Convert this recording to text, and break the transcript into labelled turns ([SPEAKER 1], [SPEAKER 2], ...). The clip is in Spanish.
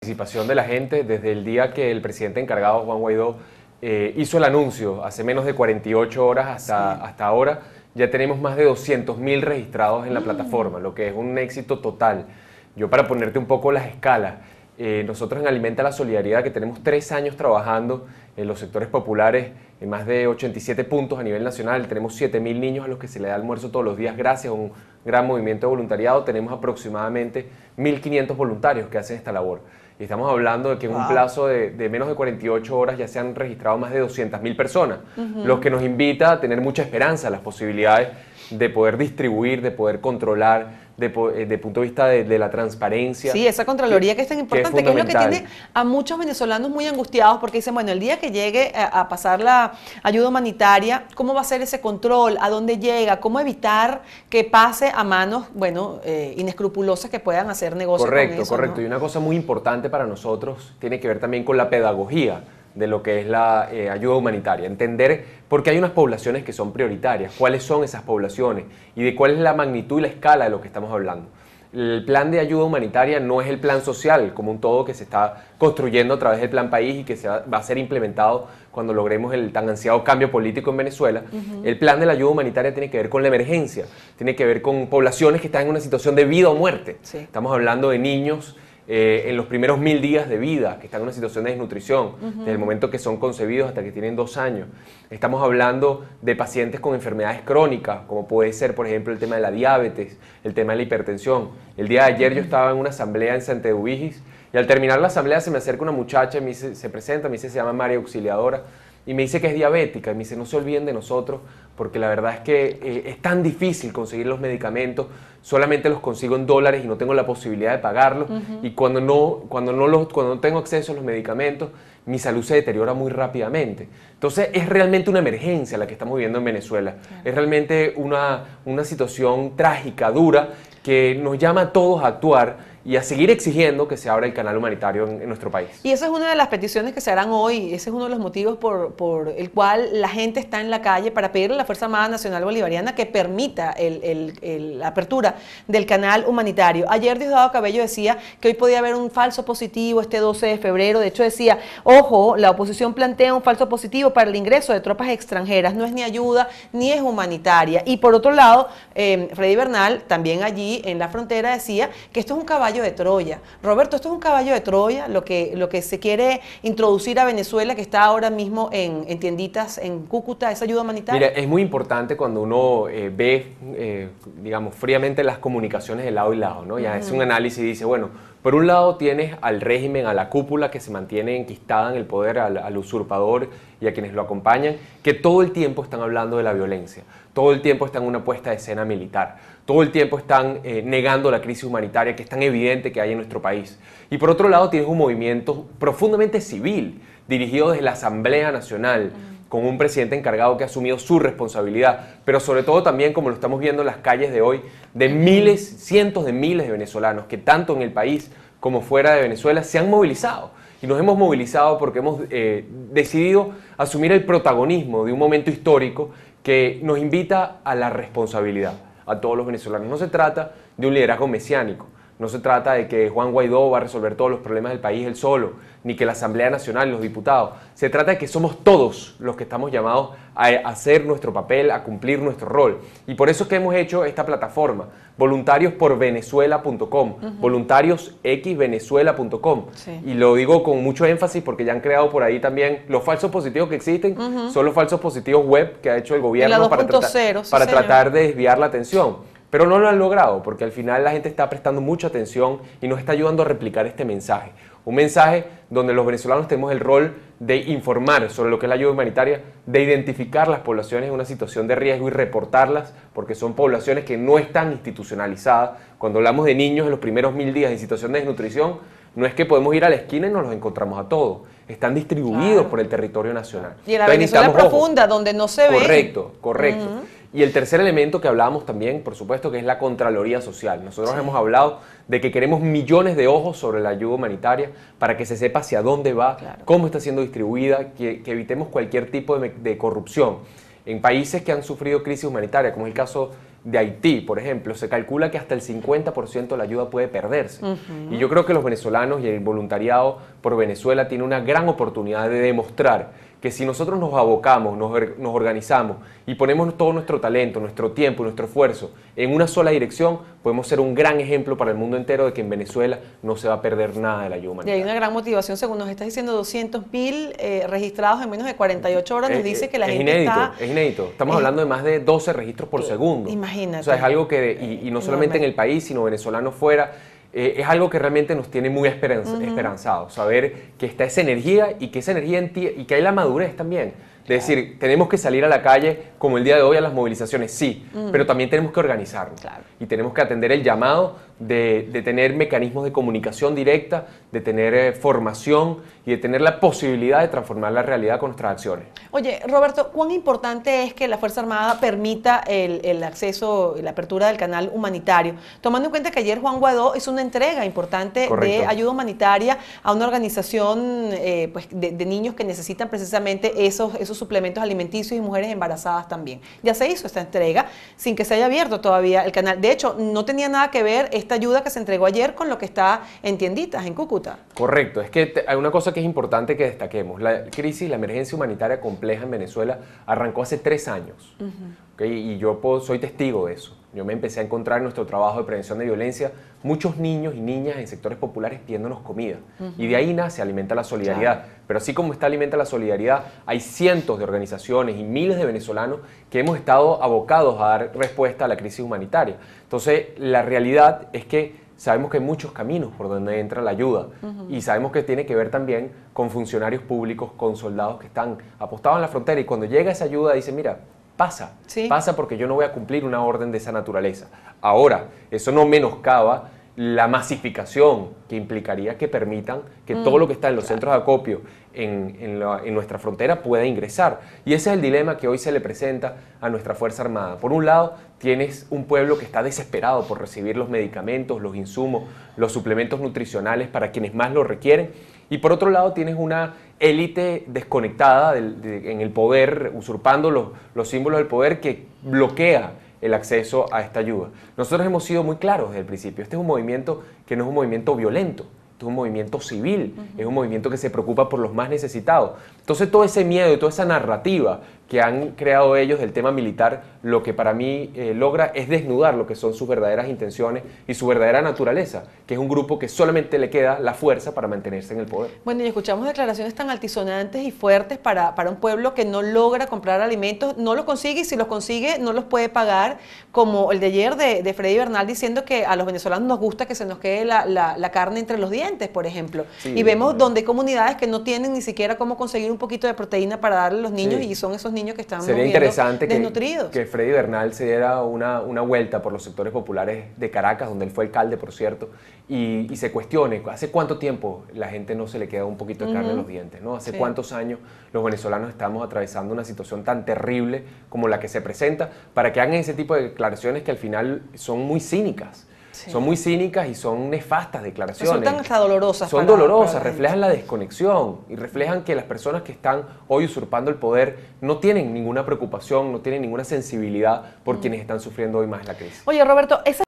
[SPEAKER 1] participación de la gente desde el día que el presidente encargado, Juan Guaidó, hizo el anuncio hace menos de 48 horas hasta ahora. Ya tenemos más de 200.000 registrados en la plataforma, lo que es un éxito total. Yo, para ponerte un poco las escalas, nosotros en Alimenta la Solidaridad, que tenemos 3 años trabajando en los sectores populares, en más de 87 puntos a nivel nacional, tenemos 7.000 niños a los que se le da almuerzo todos los días gracias a un gran movimiento de voluntariado. Tenemos aproximadamente 1.500 voluntarios que hacen esta labor. Y estamos hablando de que en un plazo de menos de 48 horas ya se han registrado más de 200.000 personas, lo que nos invita a tener mucha esperanza, las posibilidades de poder distribuir, de poder controlar, de punto de vista de la transparencia.
[SPEAKER 2] Sí, esa Contraloría que es tan importante, que es lo que tiene a muchos venezolanos muy angustiados, porque dicen, bueno, el día que llegue a pasar la ayuda humanitaria, ¿cómo va a ser ese control? ¿A dónde llega? ¿Cómo evitar que pase a manos, bueno, inescrupulosas que puedan hacer negocio con eso?
[SPEAKER 1] Correcto.
[SPEAKER 2] ¿No?
[SPEAKER 1] Y una cosa muy importante para nosotros tiene que ver también con la pedagogía de lo que es la ayuda humanitaria. Entender por qué hay unas poblaciones que son prioritarias, cuáles son esas poblaciones y de cuál es la magnitud y la escala de lo que estamos hablando. El plan de ayuda humanitaria no es el plan social como un todo que se está construyendo a través del Plan País y que va a ser implementado cuando logremos el tan ansiado cambio político en Venezuela. El plan de la ayuda humanitaria tiene que ver con la emergencia, tiene que ver con poblaciones que están en una situación de vida o muerte.
[SPEAKER 2] Sí.
[SPEAKER 1] Estamos hablando de niños en los primeros 1000 días de vida, que están en una situación de desnutrición, desde el momento que son concebidos hasta que tienen 2 años. Estamos hablando de pacientes con enfermedades crónicas, como puede ser, por ejemplo, el tema de la diabetes, el tema de la hipertensión. El día de ayer yo estaba en una asamblea en Santa Eduvigis y al terminar la asamblea se me acerca una muchacha y me dice, se presenta, me dice, se llama María Auxiliadora, y me dice que es diabética, y me dice, no se olviden de nosotros, porque la verdad es que es tan difícil conseguir los medicamentos, solamente los consigo en dólares y no tengo la posibilidad de pagarlos, y cuando no tengo acceso a los medicamentos, mi salud se deteriora muy rápidamente. Entonces es realmente una emergencia la que estamos viviendo en Venezuela, es realmente una situación trágica, dura, que nos llama a todos a actuar y a seguir exigiendo que se abra el canal humanitario en nuestro país.
[SPEAKER 2] Y esa es una de las peticiones que se harán hoy, ese es uno de los motivos por el cual la gente está en la calle para pedirle a la Fuerza Armada Nacional Bolivariana que permita la apertura del canal humanitario. Ayer Diosdado Cabello decía que hoy podía haber un falso positivo este 12 de febrero, de hecho decía, ojo, la oposición plantea un falso positivo para el ingreso de tropas extranjeras, no es ni ayuda ni es humanitaria. Y por otro lado, Freddy Bernal, también allí en la frontera, decía que esto es un caballo de Troya. Roberto, esto es un caballo de Troya, lo que se quiere introducir a Venezuela, que está ahora mismo en tienditas en Cúcuta, esa ayuda humanitaria.
[SPEAKER 1] Mira, es muy importante cuando uno ve, digamos, fríamente las comunicaciones de lado y lado, ¿no? Ya hace un análisis y dice, bueno, por un lado tienes al régimen, a la cúpula que se mantiene enquistada en el poder, al usurpador y a quienes lo acompañan, que todo el tiempo están hablando de la violencia, todo el tiempo están en una puesta de escena militar, todo el tiempo están negando la crisis humanitaria que es tan evidente que hay en nuestro país. Y por otro lado tienes un movimiento profundamente civil, dirigido desde la Asamblea Nacional, con un presidente encargado que ha asumido su responsabilidad, pero sobre todo también, como lo estamos viendo en las calles de hoy, de miles, cientos de miles de venezolanos que tanto en el país como fuera de Venezuela se han movilizado. Y nos hemos movilizado porque hemos decidido asumir el protagonismo de un momento histórico que nos invita a la responsabilidad a todos los venezolanos. No se trata de un liderazgo mesiánico, no se trata de que Juan Guaidó va a resolver todos los problemas del país él solo, ni que la Asamblea Nacional, los diputados. Se trata de que somos todos los que estamos llamados a hacer nuestro papel, a cumplir nuestro rol. Y por eso es que hemos hecho esta plataforma, voluntarios-por-venezuela.com, voluntarios-x-venezuela.com. Sí. Y lo digo con mucho énfasis porque ya han creado por ahí también los falsos positivos que existen, son los falsos positivos web que ha hecho el gobierno para tratar de desviar la atención. Pero no lo han logrado porque al final la gente está prestando mucha atención y nos está ayudando a replicar este mensaje. Un mensaje donde los venezolanos tenemos el rol de informar sobre lo que es la ayuda humanitaria, de identificar las poblaciones en una situación de riesgo y reportarlas, porque son poblaciones que no están institucionalizadas. Cuando hablamos de niños en los primeros 1000 días en situación de desnutrición, no es que podemos ir a la esquina y nos los encontramos a todos. Están distribuidos por el territorio nacional.
[SPEAKER 2] Y en la Venezuela profunda, donde no se ve.
[SPEAKER 1] Correcto. Y el tercer elemento que hablábamos también, por supuesto, que es la Contraloría Social. Nosotros hemos hablado de que queremos millones de ojos sobre la ayuda humanitaria para que se sepa hacia dónde va, cómo está siendo distribuida, que evitemos cualquier tipo de corrupción. En países que han sufrido crisis humanitaria, como es el caso de Haití, por ejemplo, se calcula que hasta el 50% de la ayuda puede perderse. Y yo creo que los venezolanos y el voluntariado por Venezuela tiene una gran oportunidad de demostrar que si nosotros nos abocamos, nos organizamos y ponemos todo nuestro talento, nuestro tiempo y nuestro esfuerzo en una sola dirección, podemos ser un gran ejemplo para el mundo entero de que en Venezuela no se va a perder nada de la ayuda
[SPEAKER 2] Y
[SPEAKER 1] humanitaria.
[SPEAKER 2] hay una gran motivación, según nos estás diciendo, 200.000 registrados en menos de 48 horas, nos dice que la gente
[SPEAKER 1] inédito,
[SPEAKER 2] está...
[SPEAKER 1] Es inédito, estamos hablando de más de 12 registros por segundo.
[SPEAKER 2] Imagínate.
[SPEAKER 1] O sea, es algo que, y no solamente en el país, sino venezolanos fuera, es algo que realmente nos tiene muy esperanzados, saber que está esa energía y que esa energía y que hay la madurez también. De decir, tenemos que salir a la calle como el día de hoy a las movilizaciones, sí, pero también tenemos que organizarnos.
[SPEAKER 2] Claro.
[SPEAKER 1] Y tenemos que atender el llamado de tener mecanismos de comunicación directa, de tener formación y de tener la posibilidad de transformar la realidad con nuestras acciones.
[SPEAKER 2] Oye, Roberto, ¿cuán importante es que la Fuerza Armada permita el acceso y la apertura del canal humanitario? Tomando en cuenta que ayer Juan Guaidó hizo una entrega importante
[SPEAKER 1] Correcto.
[SPEAKER 2] de ayuda humanitaria a una organización pues de niños que necesitan precisamente esos suplementos alimenticios y mujeres embarazadas también. Ya se hizo esta entrega sin que se haya abierto todavía el canal. De hecho, no tenía nada que ver esta ayuda que se entregó ayer con lo que está en tienditas en Cúcuta.
[SPEAKER 1] Correcto, es que hay una cosa que es importante que destaquemos. La crisis, la emergencia humanitaria compleja en Venezuela arrancó hace 3 años. ¿Okay? Y yo soy testigo de eso. Yo me empecé a encontrar en nuestro trabajo de prevención de violencia muchos niños y niñas en sectores populares pidiéndonos comida. Y de ahí nace Alimenta la Solidaridad. Claro. Pero así como está Alimenta la Solidaridad, hay cientos de organizaciones y miles de venezolanos que hemos estado abocados a dar respuesta a la crisis humanitaria. Entonces, la realidad es que sabemos que hay muchos caminos por donde entra la ayuda y sabemos que tiene que ver también con funcionarios públicos, con soldados que están apostados en la frontera y cuando llega esa ayuda dicen, mira, pasa, pasa porque yo no voy a cumplir una orden de esa naturaleza. Ahora, eso no menoscaba la masificación que implicaría que permitan que todo lo que está en los centros de acopio en nuestra frontera pueda ingresar. Y ese es el dilema que hoy se le presenta a nuestra Fuerza Armada. Por un lado, tienes un pueblo que está desesperado por recibir los medicamentos, los insumos, los suplementos nutricionales para quienes más lo requieren. Y por otro lado, tienes una élite desconectada en el poder, usurpando los símbolos del poder que bloquea el acceso a esta ayuda. Nosotros hemos sido muy claros desde el principio. Este es un movimiento que no es un movimiento violento, este es un movimiento civil, es un movimiento que se preocupa por los más necesitados. Entonces todo ese miedo y toda esa narrativa que han creado ellos del tema militar, lo que para mí logra es desnudar lo que son sus verdaderas intenciones y su verdadera naturaleza, que es un grupo que solamente le queda la fuerza para mantenerse en el poder.
[SPEAKER 2] Bueno, y escuchamos declaraciones tan altisonantes y fuertes para un pueblo que no logra comprar alimentos, no los consigue y si los consigue no los puede pagar, como el de ayer de Freddy Bernal diciendo que a los venezolanos nos gusta que se nos quede la carne entre los dientes, por ejemplo. Sí, y vemos donde hay comunidades que no tienen ni siquiera cómo conseguir un poquito de proteína para darle a los niños y son esos niños que están
[SPEAKER 1] Sería interesante
[SPEAKER 2] desnutridos.
[SPEAKER 1] Que Freddy Bernal se diera una vuelta por los sectores populares de Caracas, donde él fue alcalde, por cierto, y se cuestione, ¿hace cuánto tiempo la gente no se le queda un poquito de carne en los dientes? ¿No? ¿Hace cuántos años los venezolanos estamos atravesando una situación tan terrible como la que se presenta para que hagan ese tipo de declaraciones que al final son muy cínicas? Sí. Son muy cínicas y son nefastas declaraciones.
[SPEAKER 2] Resultan hasta dolorosas.
[SPEAKER 1] Son dolorosas, reflejan la desconexión y reflejan que las personas que están hoy usurpando el poder no tienen ninguna preocupación, no tienen ninguna sensibilidad por quienes están sufriendo hoy más la crisis.
[SPEAKER 2] Oye, Roberto, esa